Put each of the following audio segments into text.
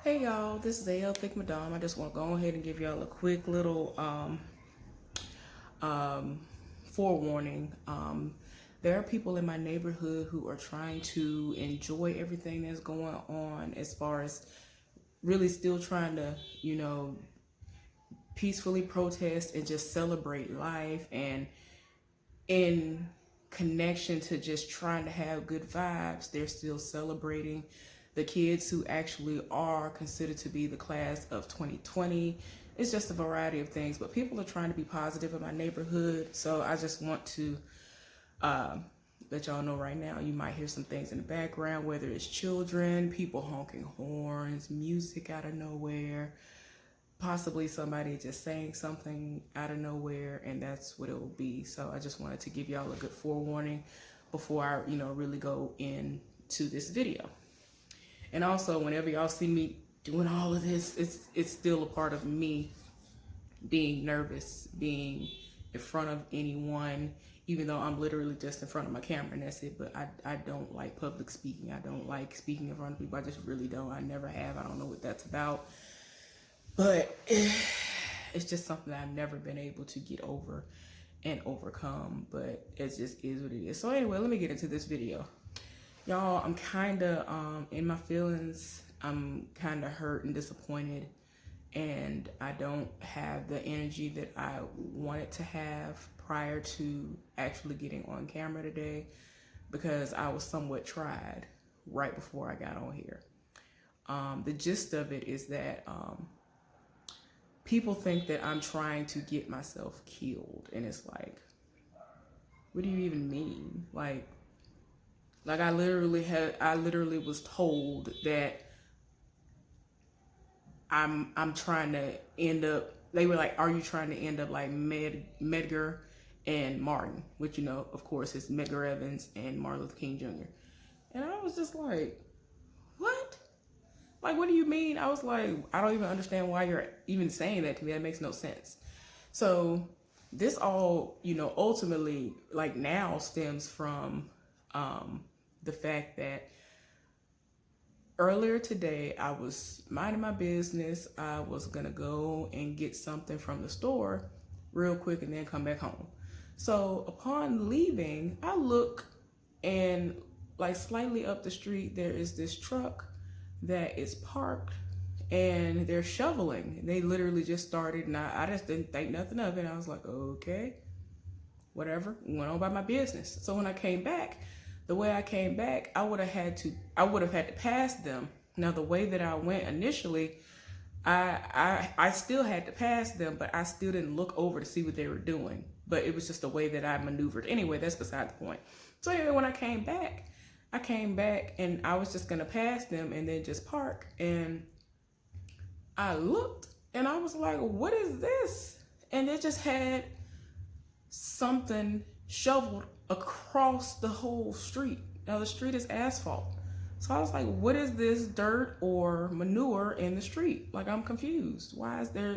Hey y'all, this is AL Thick Madame. I just want to go ahead and give y'all a quick little forewarning. There are people in my neighborhood who are trying to enjoy everything that's going on, as far as really still trying to, peacefully protest and just celebrate life, and in connection to just trying to have good vibes, they're still celebrating the kids who actually are considered to be the class of 2020. It's just a variety of things, but people are trying to be positive in my neighborhood. So I just want to uh, let y'all know right now, you might hear some things in the background, whether it's children, people honking horns, music out of nowhere, possibly somebody just saying something out of nowhere, and that's what it will be. So I just wanted to give y'all a good forewarning before I, really go into this video. And also, whenever y'all see me doing all of this, it's still a part of me being nervous, being in front of anyone, even though I'm literally just in front of my camera and that's it. But I don't like public speaking. I don't like speaking in front of people. I just really don't. I never have. I don't know what that's about. But it's just something that I've never been able to get over and overcome. But it just is what it is. So anyway, let me get into this video. Y'all, I'm kind of in my feelings. I'm kind of hurt and disappointed, and I don't have the energy that I wanted to have prior to actually getting on camera today, because I was somewhat tried right before I got on here. The gist of it is that people think that I'm trying to get myself killed, and it's like, what do you even mean? Like I literally was told that I'm trying to end up. They were like, "Are you trying to end up like Medgar and Martin?" Which, of course, is Medgar Evans and Martin Luther King Jr. And I was just like, "What? Like, what do you mean?" I was like, "I don't even understand why you're even saying that to me. That makes no sense." So this all, ultimately, like, now stems from the fact that earlier today I was minding my business. I was gonna go and get something from the store real quick and then come back home. So upon leaving, I look, and like slightly up the street there is this truck that is parked, and they're shoveling. They literally just started, and I just didn't think nothing of it. I was like, okay, whatever, went on by my business. So when I came back, the way I came back, I would have had to pass them. Now, the way that I went initially, I still had to pass them, but I still didn't look over to see what they were doing. But it was just the way that I maneuvered. Anyway, that's beside the point. So anyway, when I came back and I was just gonna pass them and then just park. And I looked and I was like, what is this? And it just had something shoveled across the whole street. Now the street is asphalt. So I was like, what is this dirt or manure in the street? Like, I'm confused. Why is there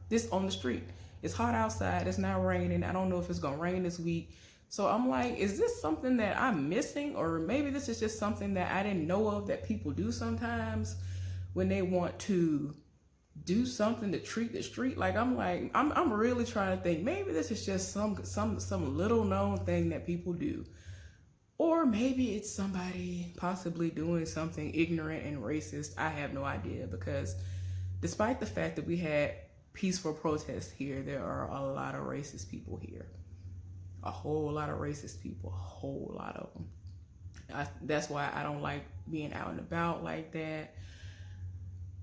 this on the street? It's hot outside. It's not raining. I don't know if it's going to rain this week. So I'm like, is this something that I'm missing? Or maybe this is just something that I didn't know of that people do sometimes when they want to do something to treat the street. Like, I'm really trying to think, maybe this is just some little known thing that people do. Or maybe it's somebody possibly doing something ignorant and racist. I have no idea, because despite the fact that we had peaceful protests here, there are a lot of racist people here. A whole lot of racist people, a whole lot of them. That's why I don't like being out and about like that.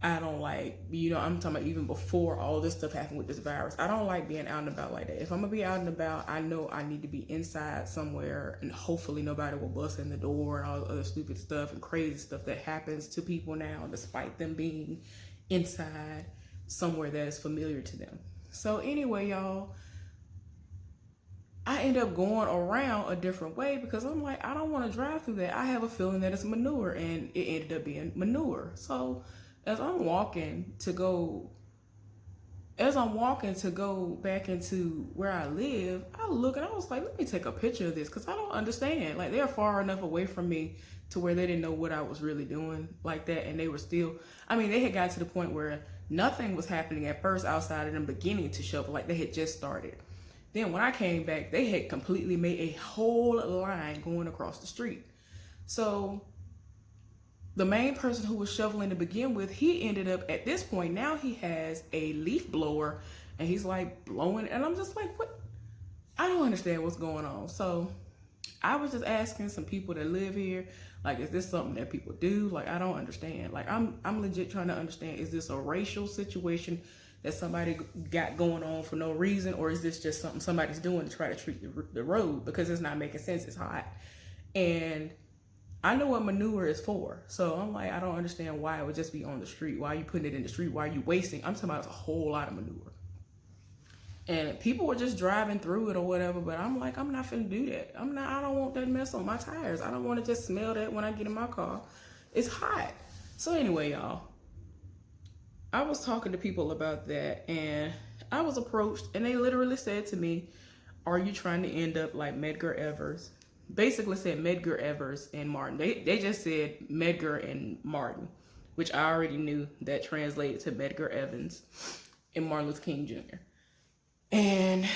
I don't like, I'm talking about even before all this stuff happened with this virus. I don't like being out and about like that. If I'm gonna be out and about, I know I need to be inside somewhere, and hopefully nobody will bust in the door and all the other stupid stuff and crazy stuff that happens to people now, despite them being inside somewhere that is familiar to them. So anyway, y'all, I end up going around a different way because I'm like, I don't want to drive through that. I have a feeling that it's manure, and it ended up being manure. So as I'm walking to go as I'm walking to go back into where I live, I look and I was like, let me take a picture of this because I don't understand. Like, they're far enough away from me to where they didn't know what I was really doing like that. And they were still, I mean, they had got to the point where nothing was happening at first outside of them beginning to shovel. Like, they had just started. Then when I came back, they had completely made a whole line going across the street. So the main person who was shoveling to begin with, he ended up at this point, now he has a leaf blower and he's like blowing. And I'm just like, what? I don't understand what's going on. So I was just asking some people that live here, like, is this something that people do? Like, I don't understand. Like, I'm legit trying to understand, is this a racial situation that somebody got going on for no reason? Or is this just something somebody's doing to try to treat the road? Because it's not making sense. It's hot. And I know what manure is for. So I'm like, I don't understand why it would just be on the street. Why are you putting it in the street? Why are you wasting? I'm talking about a whole lot of manure. And people were just driving through it or whatever, but I'm like, I'm not finna do that. I don't want that mess on my tires. I don't want to just smell that when I get in my car. It's hot. So anyway, y'all, I was talking to people about that and I was approached and they literally said to me, are you trying to end up like Medgar Evers? Basically said Medgar Evers and Martin. They just said Medgar and Martin, which I already knew that translated to Medgar Evans and Martin Luther King Jr. And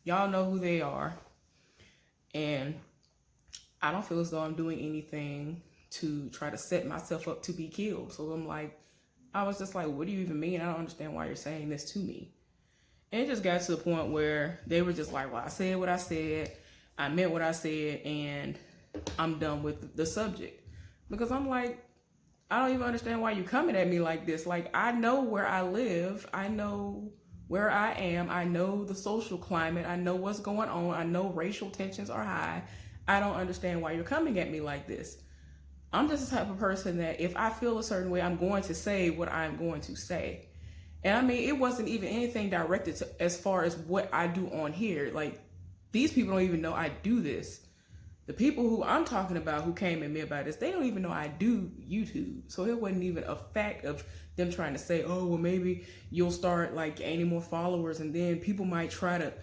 y'all know who they are. And I don't feel as though I'm doing anything to try to set myself up to be killed. So I'm like, I was just like, what do you even mean? I don't understand why you're saying this to me. And it just got to the point where they were just like, well, I said what I said. I meant what I said, and I'm done with the subject. Because I'm like, I don't even understand why you're coming at me like this. Like, I know where I live. I know where I am. I know the social climate. I know what's going on. I know racial tensions are high. I don't understand why you're coming at me like this. I'm just the type of person that if I feel a certain way, I'm going to say what I'm going to say. And I mean, it wasn't even anything directed to as far as what I do on here. Like, these people don't even know I do this. The people who I'm talking about who came at me about this, they don't even know I do YouTube. So it wasn't even a fact of them trying to say, oh, well, maybe you'll start like gaining more followers and then people might try to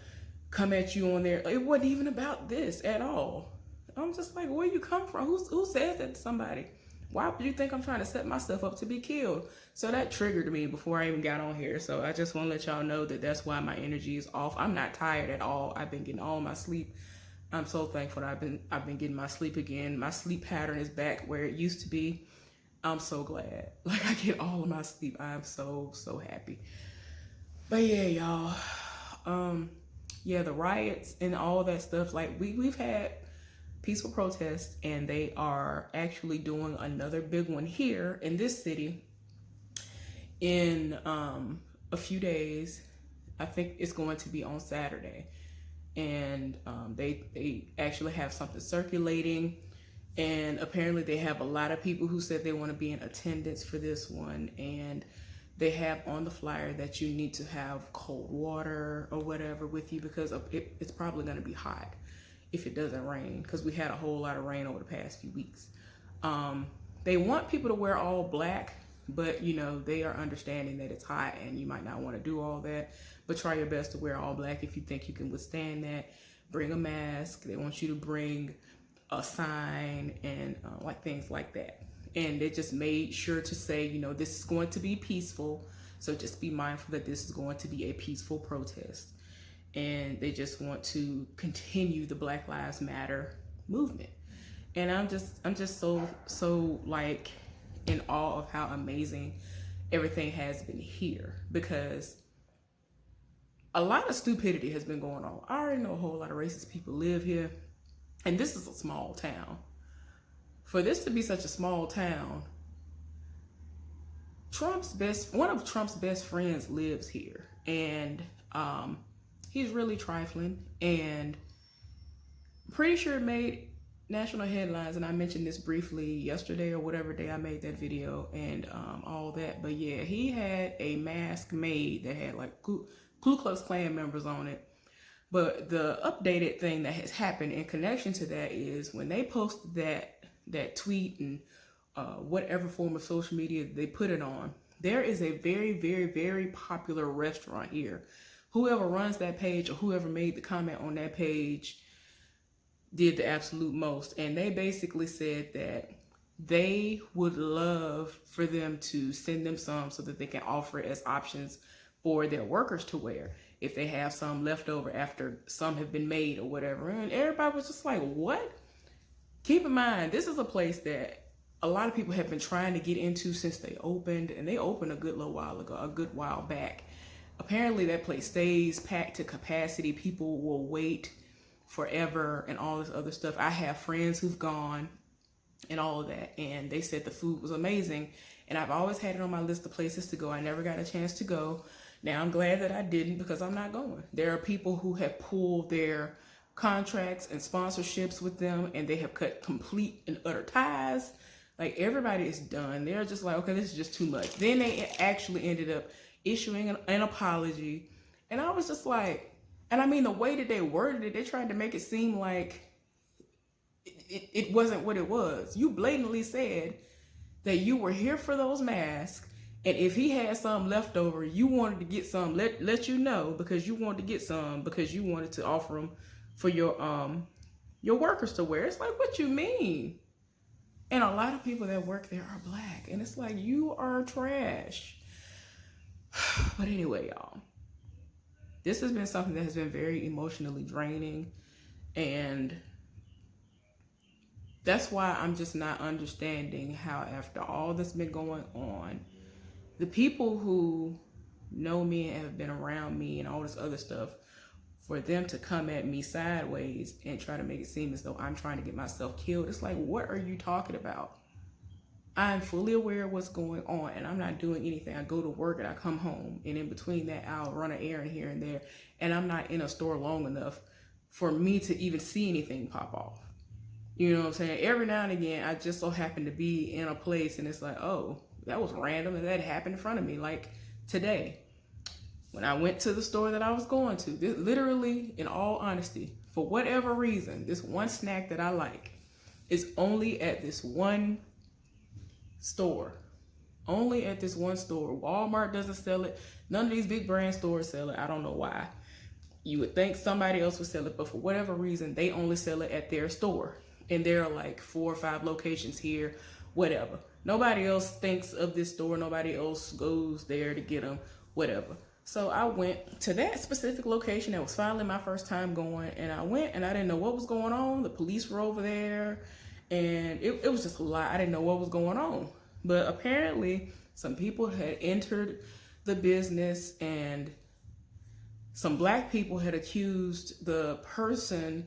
come at you on there. It wasn't even about this at all. I'm just like, where you come from? Who says that to somebody? Why would you think I'm trying to set myself up to be killed? So that triggered me before I even got on here. So I just want to let y'all know that that's why my energy is off. I'm not tired at all. I've been getting all my sleep. I'm so thankful that I've been getting my sleep again. My sleep pattern is back where it used to be. I'm so glad. Like, I get all of my sleep. I'm so happy. But yeah, y'all. Yeah, the riots and all that stuff. Like, we've had peaceful protests, and they are actually doing another big one here in this city in a few days. I think it's going to be on Saturday, and they actually have something circulating, and apparently they have a lot of people who said they want to be in attendance for this one, and they have on the flyer that you need to have cold water or whatever with you because it's probably going to be hot if it doesn't rain, because we had a whole lot of rain over the past few weeks. They want people to wear all black, but you know, they are understanding that it's hot and you might not want to do all that, but try your best to wear all black if you think you can withstand that. Bring a mask. They want you to bring a sign and like things like that. And they just made sure to say, you know, this is going to be peaceful, so just be mindful that this is going to be a peaceful protest. And they just want to continue the Black Lives Matter movement. And I'm just so like in awe of how amazing everything has been here, because a lot of stupidity has been going on. I already know a whole lot of racist people live here, and this is a small town. For this to be such a small town, one of Trump's best friends lives here, and he's really trifling, and pretty sure it made national headlines. And I mentioned this briefly yesterday or whatever day I made that video and all that. But yeah, he had a mask made that had like Ku Klux Klan members on it. But the updated thing that has happened in connection to that is when they posted that tweet and whatever form of social media they put it on, There is a very, very, very popular restaurant here. Whoever runs that page or whoever made the comment on that page did the absolute most. And they basically said that they would love for them to send them some so that they can offer it as options for their workers to wear if they have some left over after some have been made or whatever. And everybody was just like, what? Keep in mind, this is a place that a lot of people have been trying to get into since they opened, and they opened a good little while ago, a good while back. Apparently that place stays packed to capacity. People will wait forever and all this other stuff. I have friends who've gone and all of that, and they said the food was amazing, and I've always had it on my list of places to go. I never got a chance to go. Now I'm glad that I didn't, because I'm not going. There are people who have pulled their contracts and sponsorships with them, and they have cut complete and utter ties. Like, everybody is done. They're just like, okay, this is just too much. Then they actually ended up issuing an apology, and I was just like, and I mean, the way that they worded it, they tried to make it seem like it wasn't what it was. You blatantly said that you were here for those masks, and if he had some left over, you wanted to get some, let you know, because you wanted to get some, because you wanted to offer them for your workers to wear. It's like, what you mean? And a lot of people that work there are Black, and it's like, you are trash. But anyway, y'all, this has been something that has been very emotionally draining, and that's why I'm just not understanding how, after all that's been going on, the people who know me and have been around me and all this other stuff, for them to come at me sideways and try to make it seem as though I'm trying to get myself killed. It's like, what are you talking about? I'm fully aware of what's going on, and I'm not doing anything. I go to work and I come home, and in between that, I'll run an errand here and there, and I'm not in a store long enough for me to even see anything pop off. You know what I'm saying? Every now and again, I just so happen to be in a place, and it's like, oh, that was random, and that happened in front of me. Like today, when I went to the store that I was going to, this, literally, in all honesty, for whatever reason, this one snack that I like is only at this one store. Only at this one store. Walmart doesn't sell it. None of these big brand stores sell it. I don't know why. You would think somebody else would sell it, but for whatever reason, they only sell it at their store. And there are like 4 or 5 locations here, whatever. Nobody else thinks of this store. Nobody else goes there to get them, whatever. So I went to that specific location. That was finally my first time going. And I went, and I didn't know what was going on. The police were over there, and it was just a lot. I didn't know what was going on. But apparently some people had entered the business, and some Black people had accused the person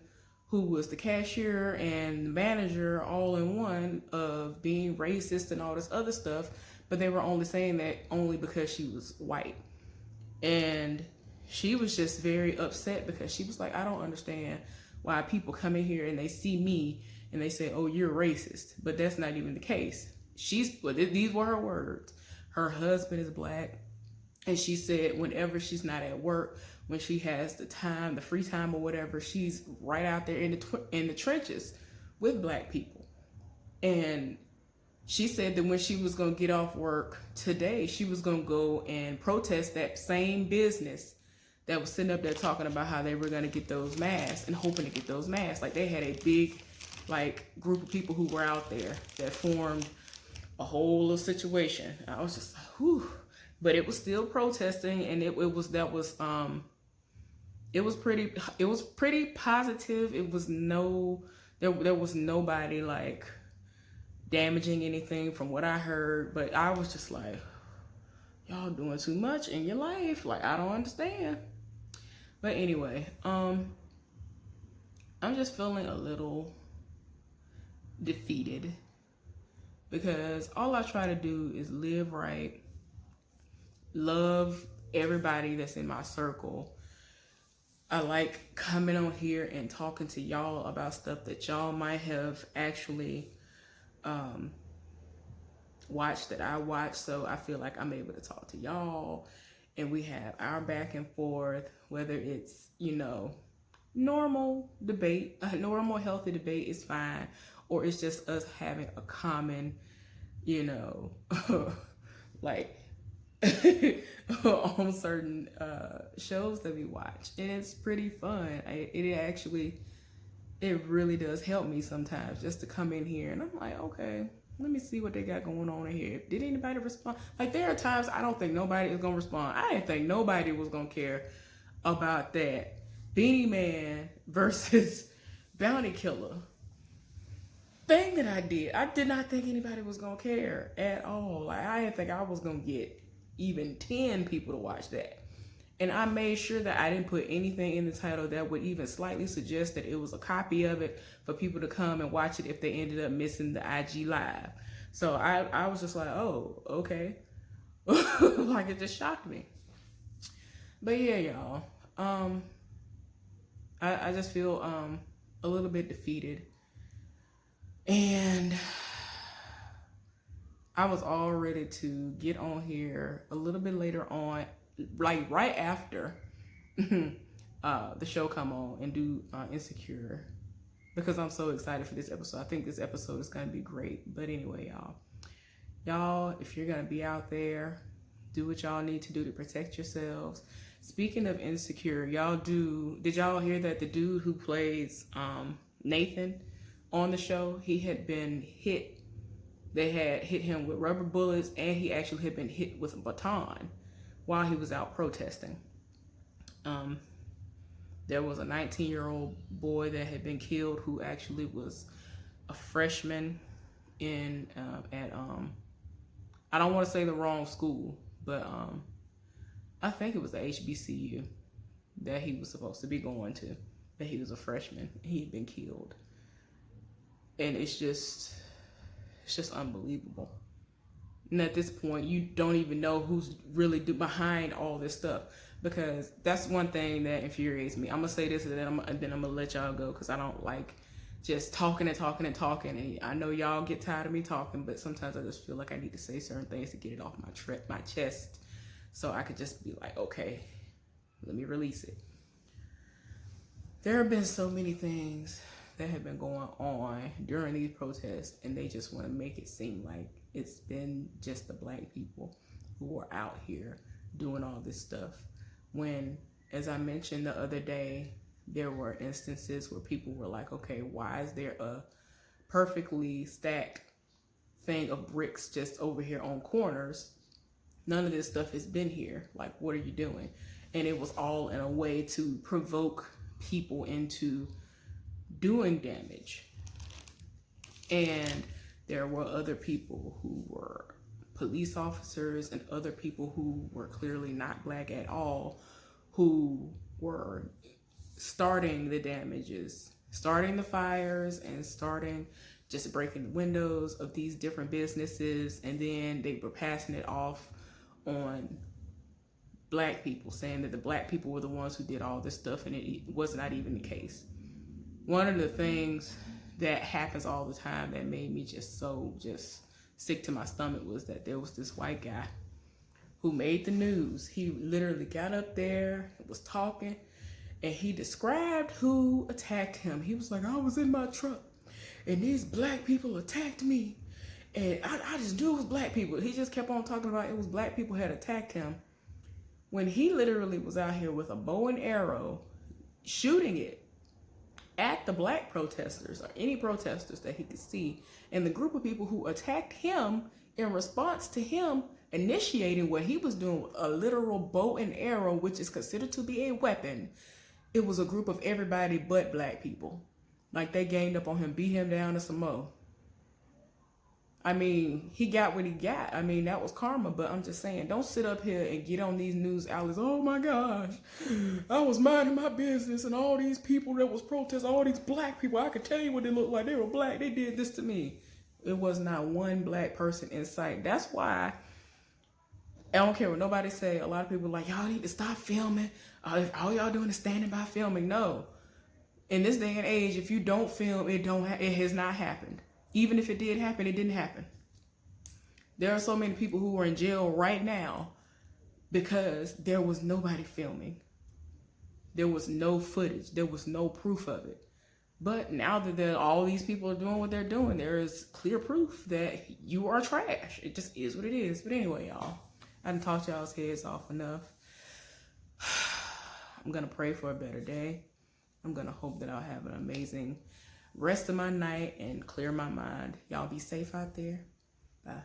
who was the cashier and the manager all in one of being racist and all this other stuff, but they were only saying that only because she was white. And she was just very upset, because she was like, I don't understand why people come in here and they see me and they say, oh, you're racist. But that's not even the case. These were her words. Her husband is Black, and she said whenever she's not at work, when she has the time, the free time or whatever, she's right out there in the trenches with Black people. And she said that when she was going to get off work today, she was going to go and protest that same business that was sitting up there talking about how they were going to get those masks and hoping to get those masks. Like, they had a big, like, group of people who were out there that formed a whole little situation. I was just like, whew. But it was still protesting, and it was pretty positive. It was there was nobody like damaging anything from what I heard, but I was just like, y'all doing too much in your life. Like, I don't understand. But anyway, I'm just feeling a little defeated, because all I try to do is live right, love everybody that's in my circle. I like coming on here and talking to y'all about stuff that y'all might have actually watched that I watched. So I feel like I'm able to talk to y'all, and we have our back and forth, whether it's, normal debate, a normal healthy debate is fine, or it's just us having a common, like, on certain shows that we watch, and it's pretty fun. It really does help me sometimes just to come in here and I'm like, okay, let me see what they got going on in here. Did anybody respond? Like, there are times I don't think nobody is gonna respond. I didn't think nobody was gonna care about that Beanie Man versus Bounty Killer thing that I did. I did not think anybody was gonna care at all. Like, I didn't think I was gonna get even 10 people to watch that. And I made sure that I didn't put anything in the title that would even slightly suggest that it was a copy of it for people to come and watch it if they ended up missing the IG live. So I was just like, oh, okay. Like, it just shocked me. But yeah, y'all. I just feel a little bit defeated. And I was all ready to get on here a little bit later on, like right after the show come on and do Insecure, because I'm so excited for this episode. I think this episode is going to be great. But anyway, y'all, if you're going to be out there, do what y'all need to do to protect yourselves. Speaking of Insecure, did y'all hear that the dude who plays Nathan on the show, he had been hit. They had hit him with rubber bullets, and he actually had been hit with a baton while he was out protesting. There was a 19-year-old boy that had been killed who actually was a freshman in at I don't want to say the wrong school, but I think it was the HBCU that he was supposed to be going to. That he was a freshman. He had been killed, and it's just unbelievable. And at this point, you don't even know who's really behind all this stuff, because that's one thing that infuriates me. I'm gonna say this, and then I'm gonna let y'all go, because I don't like just talking. And I know y'all get tired of me talking, but sometimes I just feel like I need to say certain things to get it off my chest, so I could just be like, okay, let me release it. There have been so many things that have been going on during these protests, and they just want to make it seem like it's been just the black people who are out here doing all this stuff. When, as I mentioned the other day, there were instances where people were like, okay, why is there a perfectly stacked thing of bricks just over here on corners? None of this stuff has been here. Like, what are you doing? And it was all in a way to provoke people into doing damage. And there were other people who were police officers and other people who were clearly not black at all, who were starting the damages, starting the fires, and starting just breaking the windows of these different businesses. And then they were passing it off on black people, saying that the black people were the ones who did all this stuff, and it was not even the case. One of the things that happens all the time that made me just sick to my stomach was that there was this white guy who made the news. He literally got up there, was talking, and he described who attacked him. He was like, I was in my truck, and these black people attacked me, and I just knew it was black people. He just kept on talking about it was black people had attacked him, when he literally was out here with a bow and arrow, shooting it at the black protesters or any protesters that he could see. And the group of people who attacked him in response to him initiating what he was doing with a literal bow and arrow, which is considered to be a weapon, it was a group of everybody but black people. Like, they ganged up on him, beat him down to some more. I mean, he got what he got. I mean, that was karma, but I'm just saying, don't sit up here and get on these news outlets. Oh my gosh, I was minding my business, and all these people that was protesting, all these black people, I could tell you what they looked like. They were black. They did this to me. It was not one black person in sight. That's why I don't care what nobody say. A lot of people are like, y'all need to stop filming. All y'all doing is standing by filming. No. In this day and age, if you don't film, it has not happened. Even if it did happen, it didn't happen. There are so many people who are in jail right now because there was nobody filming. There was no footage. There was no proof of it. But now that all these people are doing what they're doing, there is clear proof that you are trash. It just is what it is. But anyway, y'all, I done talked y'all's heads off enough. I'm going to pray for a better day. I'm going to hope that I'll have an amazing rest of my night and clear my mind. Y'all be safe out there. Bye.